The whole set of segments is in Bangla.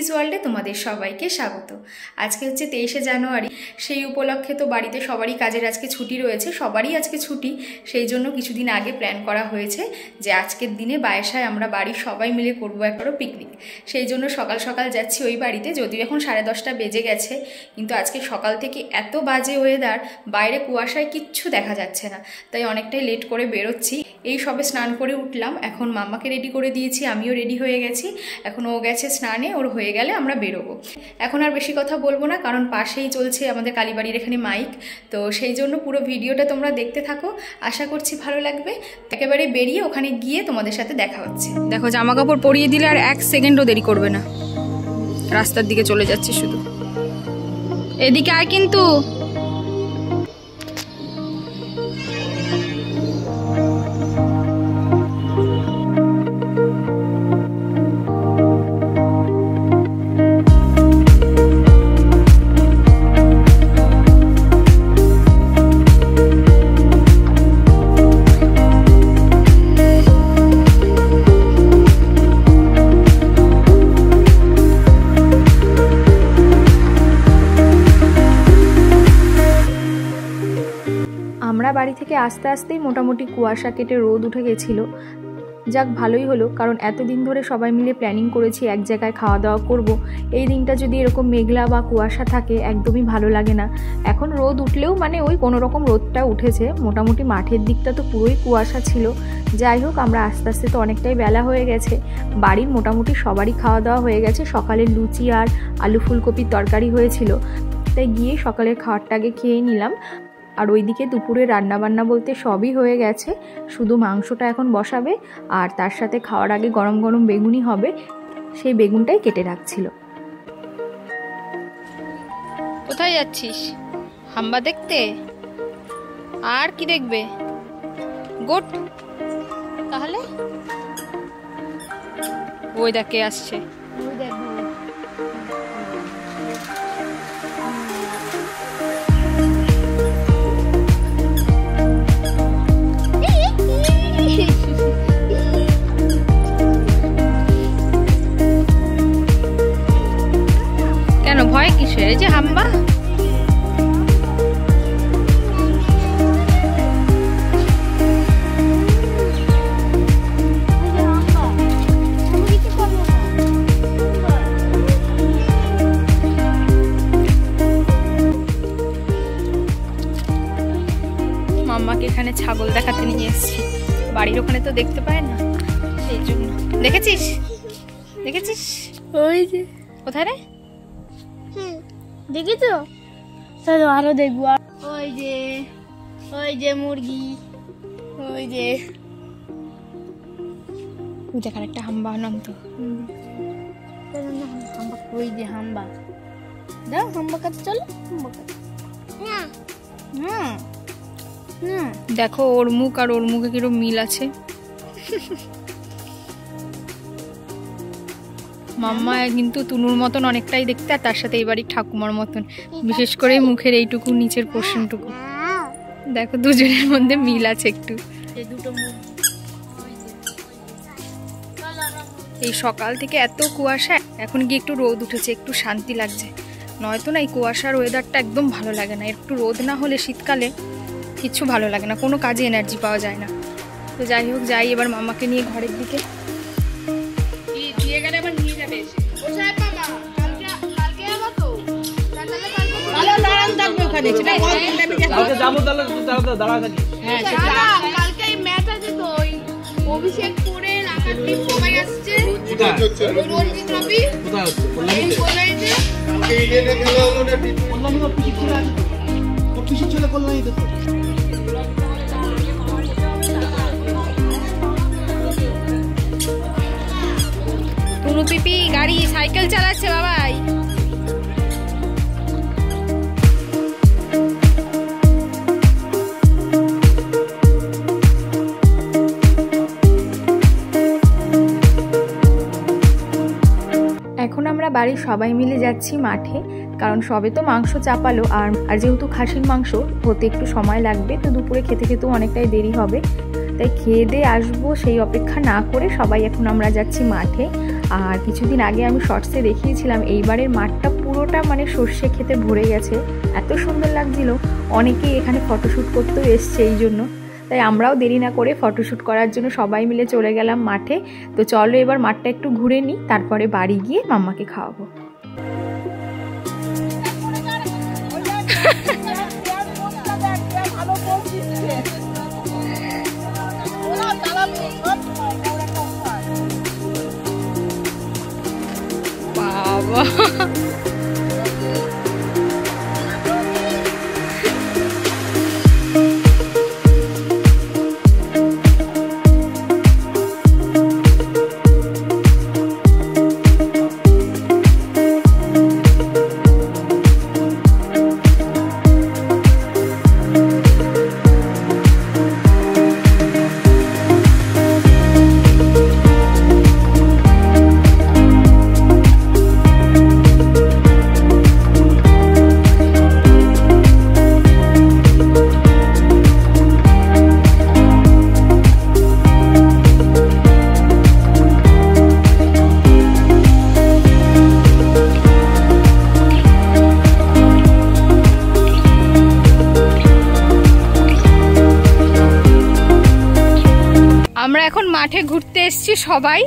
পিঙ্কিজ ওয়ার্ল্ডে তোমাদের সবাইকে স্বাগত। আজকে হচ্ছে 23শে জানুয়ারি, সেই উপলক্ষে তো বাড়িতে সবারই কাজের আজকে ছুটি রয়েছে, সবারই আজকে ছুটি। সেই জন্য কিছুদিন আগে প্ল্যান করা হয়েছে যে আজকের দিনে বায়েসায় আমরা বাড়ির সবাই মিলে করবো একবারও পিকনিক। সেই জন্য সকাল সকাল যাচ্ছি ওই বাড়িতে, যদিও এখন 10:30 বেজে গেছে, কিন্তু আজকে সকাল থেকে এত বাজে ওয়েদার, বাইরে কুয়াশায় কিচ্ছু দেখা যাচ্ছে না, তাই অনেকটাই লেট করে বেরোচ্ছি। এই সবে স্নান করে উঠলাম, এখন মাম্মাকে রেডি করে দিয়েছি, আমিও রেডি হয়ে গেছি। এখন ও গেছে স্নানে, ওর হয়ে গেলে আমরা বেরোবো। এখন আর বেশি কথা বলবো না, কারণ পাশেই চলছে আমাদের কালীবাড়ির এখানে মাইক, তো সেই জন্য পুরো ভিডিওটা তোমরা দেখতে থাকো, আশা করছি ভালো লাগবে। একেবারে বেরিয়ে ওখানে গিয়ে তোমাদের সাথে দেখা হচ্ছে। দেখো জামা কাপড় পরিয়ে দিলে আর 1 সেকেন্ডও দেরি করবে না, রাস্তার দিকে চলে যাচ্ছে শুধু। এদিকে আয় কিন্তু। আমরা বাড়ি থেকে আস্তে আস্তেই মোটামুটি কুয়াশা কেটে রোদ উঠে গেছিলো। যাক, ভালোই হলো, কারণ এতদিন ধরে সবাই মিলে প্ল্যানিং করেছি এক জায়গায় খাওয়া দাওয়া করব। এই দিনটা যদি এরকম মেঘলা বা কুয়াশা থাকে একদমই ভালো লাগে না। এখন রোদ উঠলেও মানে ওই কোনো রকম রোদটা উঠেছে, মোটামুটি মাঠের দিকটা তো পুরোই কুয়াশা ছিল। যাই হোক, আমরা আস্তে আস্তে তো অনেকটাই বেলা হয়ে গেছে, বাড়ির মোটামুটি সবারই খাওয়া দাওয়া হয়ে গেছে। সকালে লুচি আর আলু ফুলকপির তরকারি হয়েছিল, তাই গিয়ে সকালের খাবারটা আগে খেয়ে নিলাম। আর ওইদিকে দুপুরে রান্নাবান্না বলতে সবই হয়ে গেছে, শুধু মাংসটা এখন বসাবে, আর তার সাথে খাওয়ার আগে গরম গরম বেগুনি হবে, সেই বেগুনটাই কেটে রাখছিল। কোথায় যাচ্ছিস? হাম্বা দেখতে? আর কি দেখবে? গোট? তাহলে ওই দেখে আসছে। কেন ভয় কিসের? এই যে হাম্বা। মাম্মাকে এখানে ছাগল দেখাতে নিয়ে এসেছি, বাড়ির ওখানে তো দেখতে পায় না, সেই জন্য। দেখেছিস? দেখেছিস? ওই যে কোথায় রে? দেখি তো, চলো আরো দেখবো। ওই যে, ওই যে মুরগি, ওই যে দেখার একটা হাম্বা অনন্ত। ওই যে হাম্বা, দাও হাম্বা কাছে চলো। দেখো ওর মুখ আর ওর মুখে কিরকম মিল আছে। মাম্মা কিন্তু তুনুর মতন অনেকটাই দেখতে, আর তার সাথে এই বাড়ির ঠাকুমার মতন, বিশেষ করে মুখের এইটুকু নিচের পোর্শনটুকু। দেখো দুজনের মধ্যে মিল আছে একটু। এই সকাল থেকে এত কুয়াশা, এখন গিয়ে একটু রোদ উঠেছে, একটু শান্তি লাগছে। নয়তো না এই কুয়াশার ওয়েদারটা একদম ভালো লাগে না, একটু রোদ না হলে শীতকালে কিচ্ছু ভালো লাগে না, কোনো কাজে এনার্জি পাওয়া যায় না। তো যাই হোক, যাই এবার মামাকে নিয়ে ঘরের দিকে। অভিষেক করে রাখাটি সবাই আসছে, রঞ্জিত রবি টুনু পিপি গাড়ি সাইকেল চালাচ্ছে বাবাই। এখন আমরা বাড়ির সবাই মিলে যাচ্ছি মাঠে, কারণ সবে তো মাংস চাপালো, আর যেহেতু খাসির মাংস হতে একটু সময় লাগবে, তো দুপুরে খেতে খেতেও অনেকটাই দেরি হবে। তাই খেয়ে দিয়ে আসবো সেই অপেক্ষা না করে সবাই এখন আমরা যাচ্ছি মাঠে। আর কিছুদিন আগে আমি শর্টসে দেখিয়েছিলাম এইবারের মাঠটা পুরোটা মানে সর্ষে খেতে ভরে গেছে, এত সুন্দর লাগছিল। অনেকেই এখানে ফটোশ্যুট করতেও এসছে এই জন্য, তাই আমরাও দেরি না করে ফটোশ্যুট করার জন্য সবাই মিলে চলে গেলাম মাঠে। তো চলো এবার মাঠটা একটু ঘুরে নিই, তারপরে বাড়ি গিয়ে মাম্মাকে খাওয়াবো। বাবা আমরা এখন মাঠে ঘুরতে এসেছি, সবাই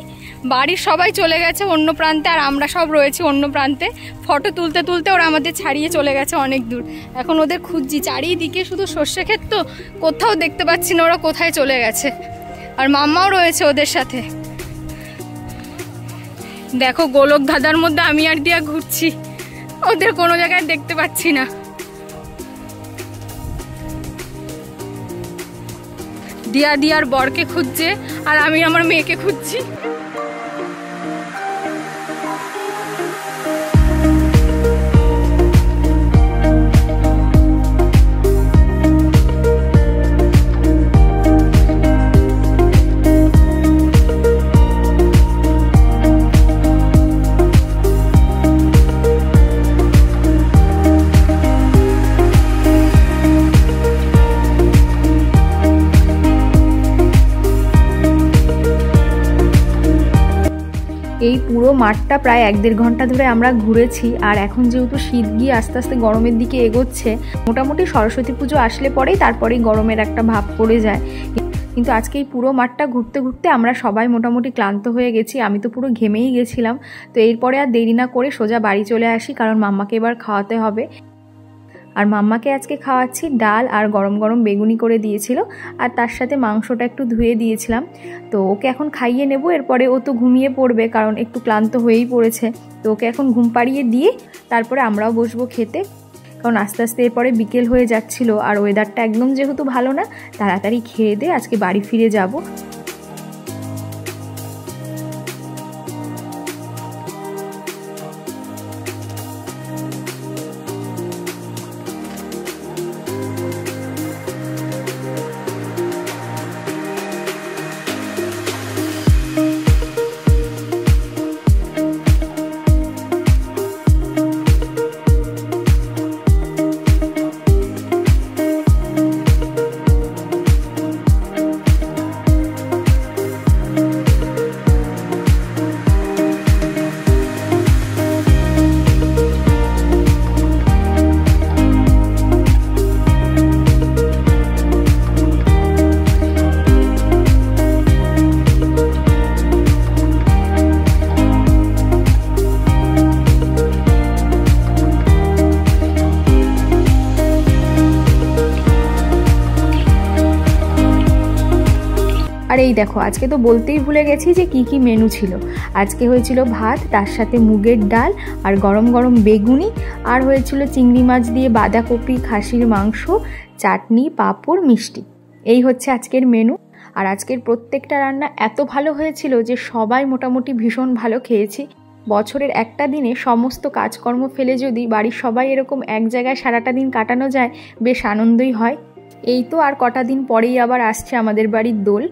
বাড়ির সবাই চলে গেছে অন্য প্রান্তে, আর আমরা সব রয়েছি অন্য প্রান্তে। ফটো তুলতে তুলতে ওরা আমাদের ছাড়িয়ে চলে গেছে অনেক দূর। এখন ওদের খুঁজছি, চারিদিকে শুধু সর্ষে ক্ষেত, তো কোথাও দেখতে পাচ্ছি না ওরা কোথায় চলে গেছে। আর মাম্মাও রয়েছে ওদের সাথে। দেখো গোলক ধাঁধার মধ্যে আমি আর দিয়া ঘুরছি, ওদের কোনো জায়গায় দেখতে পাচ্ছি না। দিয়া দিয়ার বরকে খুঁজছে, আর আমি আমার মেয়েকে খুঁজছি। এই পুরো মাঠটা প্রায় 1-1.5 ঘন্টা ধরে আমরা ঘুরেছি। আর এখন যেহেতু শীত গিয়ে আস্তে আস্তে গরমের দিকে এগোচ্ছে, মোটামুটি সরস্বতী পুজো আসলে পরেই তারপরেই গরমের একটা ভাব পড়ে যায়। কিন্তু আজকে এই পুরো মাঠটা ঘুরতে ঘুরতে আমরা সবাই মোটামুটি ক্লান্ত হয়ে গেছি, আমি তো পুরো ঘেমেই গেছিলাম। তো এরপরে আর দেরি না করে সোজা বাড়ি চলে আসি, কারণ মাম্মাকে এবার খাওয়াতে হবে। আর মাম্মাকে আজকে খাওয়াচ্ছি ডাল আর গরম গরম বেগুনি করে দিয়েছিল, আর তার সাথে মাংসটা একটু ধুয়ে দিয়েছিলাম। তো ওকে এখন খাইয়ে নেব, এরপরে ও তো ঘুমিয়ে পড়বে কারণ একটু ক্লান্ত হয়েই পড়েছে। তো ওকে এখন ঘুম পাড়িয়ে দিয়ে তারপরে আমরাও বসবো খেতে, কারণ আস্তে আস্তে এরপরে বিকেল হয়ে যাচ্ছিল। আর ওয়েদারটা একদম যেহেতু ভালো না, তাড়াতাড়ি খেয়ে দিয়ে আজকে বাড়ি ফিরে যাব। আর এই দেখো, আজকে তো বলতেই ভুলে গেছি যে কি কি মেনু ছিল। আজকে হয়েছিল ভাত, তার সাথে মুগের ডাল আর গরম গরম বেগুনি, আর হয়েছিল চিংড়ি মাছ দিয়ে বাঁধাকপি, খাসির মাংস, চাটনি, পাঁপড়, মিষ্টি। এই হচ্ছে আজকের মেনু। আর আজকের প্রত্যেকটা রান্না এত ভালো হয়েছিল যে সবাই মোটামুটি ভীষণ ভালো খেয়েছি। বছরের একটা দিনে সমস্ত কাজকর্ম ফেলে যদি বাড়ির সবাই এরকম এক জায়গায় সারাটা দিন কাটানো যায়, বেশ আনন্দই হয়। এই তো আর কটা দিন পরেই আবার আসছে আমাদের বাড়ির দোল,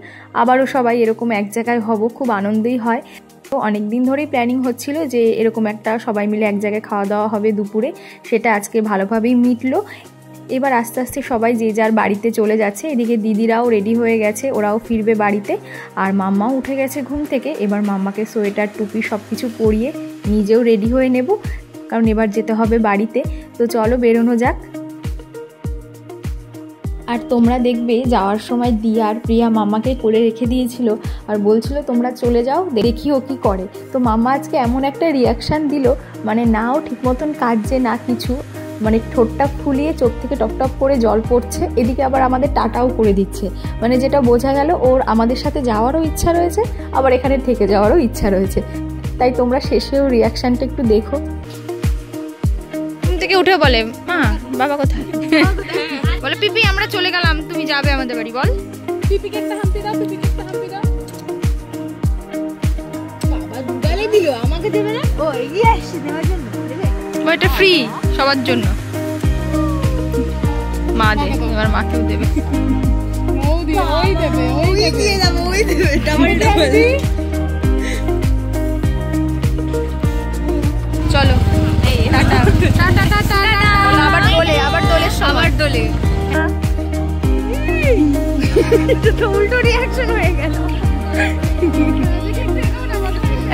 আবারও সবাই এরকম এক জায়গায় হব, খুব আনন্দই হয়। তো অনেক দিন ধরেই প্ল্যানিং হচ্ছিল যে এরকম একটা সবাই মিলে এক জায়গায় খাওয়া দাওয়া হবে দুপুরে, সেটা আজকে ভালোভাবেই মিটলো। এবার আস্তে আস্তে সবাই যে যার বাড়িতে চলে যাচ্ছে। এদিকে দিদিরাও রেডি হয়ে গেছে, ওরাও ফিরবে বাড়িতে। আর মাম্মাও উঠে গেছে ঘুম থেকে। এবার মাম্মাকে সোয়েটার টুপি সব কিছু পরিয়ে নিজেও রেডি হয়ে নেব, কারণ এবার যেতে হবে বাড়িতে। তো চলো বেরোনো যাক। আর তোমরা দেখবে যাওয়ার সময় দিয়া আর প্রিয়া মাম্মাকে কোলে রেখে দিয়েছিল আর বলছিল তোমরা চলে যাও, দেখি ও কী করে। তো মাম্মা আজকে এমন একটা রিয়াকশান দিল, মানে নাও ঠিক মতন কাটছে না কিছু, মানে ঠোঁটটা ফুলিয়ে চোখ থেকে টপটপ করে জল পড়ছে, এদিকে আবার আমাদের টাটাও করে দিচ্ছে। মানে যেটা বোঝা গেল ওর আমাদের সাথে যাওয়ারও ইচ্ছা রয়েছে, আবার এখানে থেকে যাওয়ারও ইচ্ছা রয়েছে। তাই তোমরা শেষেও রিয়াকশানটা একটু দেখো। ঘুম থেকে উঠে বলে মা বাবা কোথায়, বলে পিপি আমরা চলে গেলাম, তুমি যাবে আমাদের বাড়ি। বল পিপিকে একটা হাম্পি দাও, পিপিকে একটা হাম্পি দাও। বাবা দুগালে দিল, আমাকে দেবে না? ও এগিয়ে আসছে দেওয়ার জন্য, দেবে? এটা ফ্রি সবার জন্য। মা দে, এবার মাকেও দেবে। ওই দেবে, ওই দিয়ে যাবো, ওই দেবে, ডাবল ডাবল। চলো টাটা টাটা টাটা। আবার দোলে, আবার দোলে, সবার দোলে। তো উল্টো রিয়াকশন হয়ে গেল।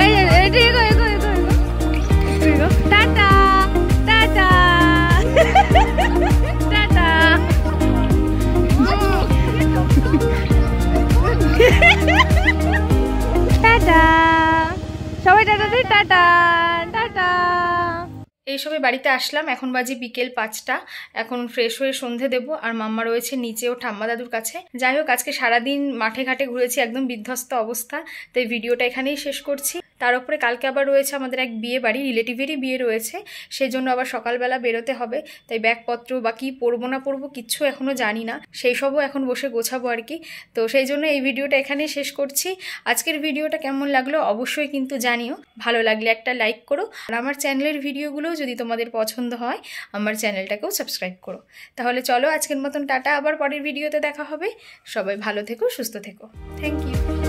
এই এগো এগো এগো এগো, টাটা টাটা টাটা। টাটা সবাই, টাটা দে, টাটা টাটা। এইসবে বাড়িতে আসলাম, এখন বাজে বিকেল 5টা। এখন ফ্রেশ হয়ে সন্ধে দেবো। আর মাম্মা রয়েছে নিচে ও ঠাম্মা দাদুর কাছে। যাই হোক, আজকে সারাদিন মাঠে ঘাটে ঘুরেছি, একদম বিধ্বস্ত অবস্থা। তাই ভিডিওটা এখানেই শেষ করছি। তার উপরে কালকে আবার রয়েছে আমাদের এক বিয়ে বাড়ি, রিলেটিভেরই বিয়ে রয়েছে, সেই জন্য আবার সকালবেলা বেরোতে হবে। তাই ব্যাগপত্র বা কী পরবো না পরবো কিচ্ছু এখনও জানি না, সেই সবও এখন বসে গোছাবো আর কি। তো সেই জন্য এই ভিডিওটা এখানেই শেষ করছি। আজকের ভিডিওটা কেমন লাগলো অবশ্যই কিন্তু জানিও। ভালো লাগলে একটা লাইক করো। আর আমার চ্যানেলের ভিডিওগুলো যদি তোমাদের পছন্দ হয় আমার চ্যানেলটাকেও সাবস্ক্রাইব করো। তাহলে চলো আজকের মতন টাটা, আবার পরের ভিডিওতে দেখা হবে। সবাই ভালো থেকো, সুস্থ থেকো। Thank you.